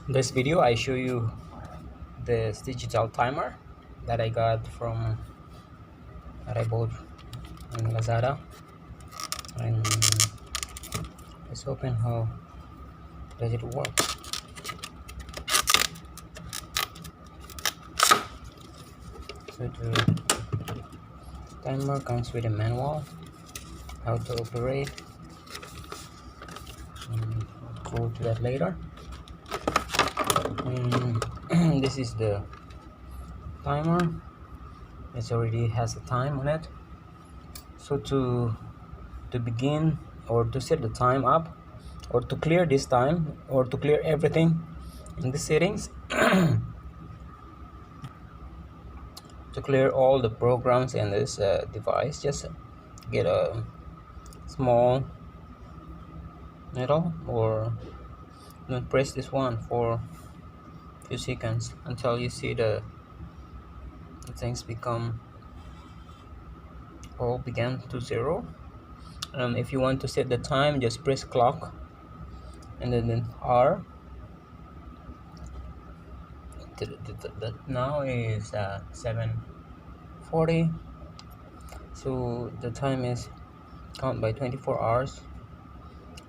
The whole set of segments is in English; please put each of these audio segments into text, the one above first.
In this video I show you this digital timer that I got from that I bought in Lazada, and let's open how does it work. So the timer comes with a manual how to operate. We'll go to that later. This is the timer. It already has a time on it. So to begin, or to set the time up, or to clear this time, or to clear everything in the settings, to clear all the programs in this device, just get a small needle or press this one for a few seconds until you see the things become all began to zero. If you want to set the time, just press clock and then R. Now is 7:40, so the time is count by 24 hours.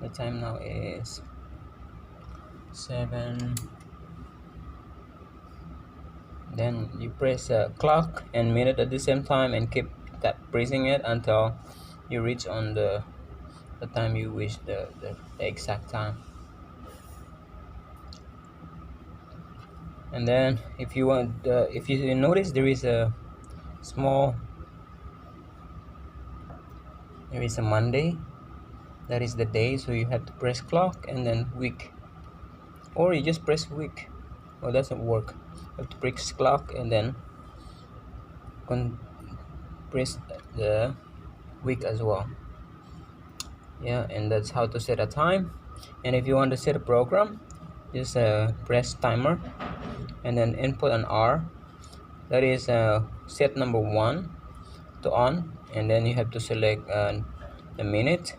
The time now is 7. Then you press clock and minute at the same time and keep that pressing it until you reach on the time you wish, the exact time. And then if you want, if you notice, there is a Monday, that is the day, so you have to press clock and then week, or you just press week. Well, doesn't work. You have to press clock and then press the week as well. Yeah, and that's how to set a time. And if you want to set a program, just press timer and then input an R, that is set number 1 to on, and then you have to select the minute,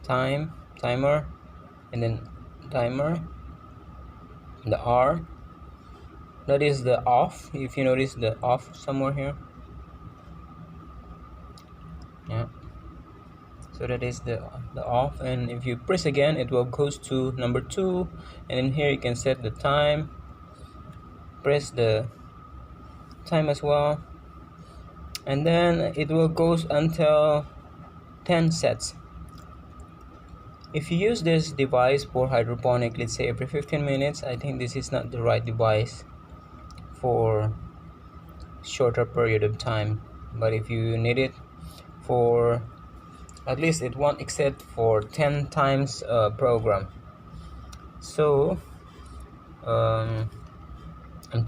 timer, and then timer. The R, that is the off. If you notice the off somewhere here, yeah, so that is the off. And if you press again, it will goes to number 2, and in here you can set the time, press the time as well, and then it will goes until 10 sets. If you use this device for hydroponic, let's say every 15 minutes, I think this is not the right device for shorter period of time. But if you need it for at least, it won't exceed for 10 times program. So I'm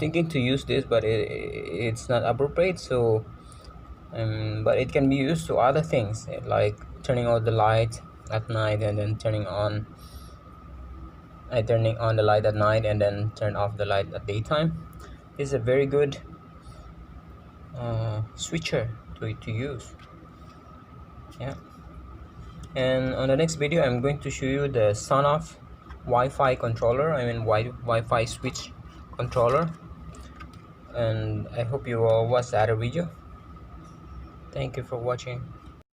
thinking to use this, but it's not appropriate. So but it can be used to other things, like turning on the light at night and then turning on the light at night and then turn off the light at daytime. It's a very good switcher to use. Yeah. And on the next video, I'm going to show you the Sonoff Wi-Fi controller, Wi-Fi switch controller. And I hope you all watch the other video. Thank you for watching.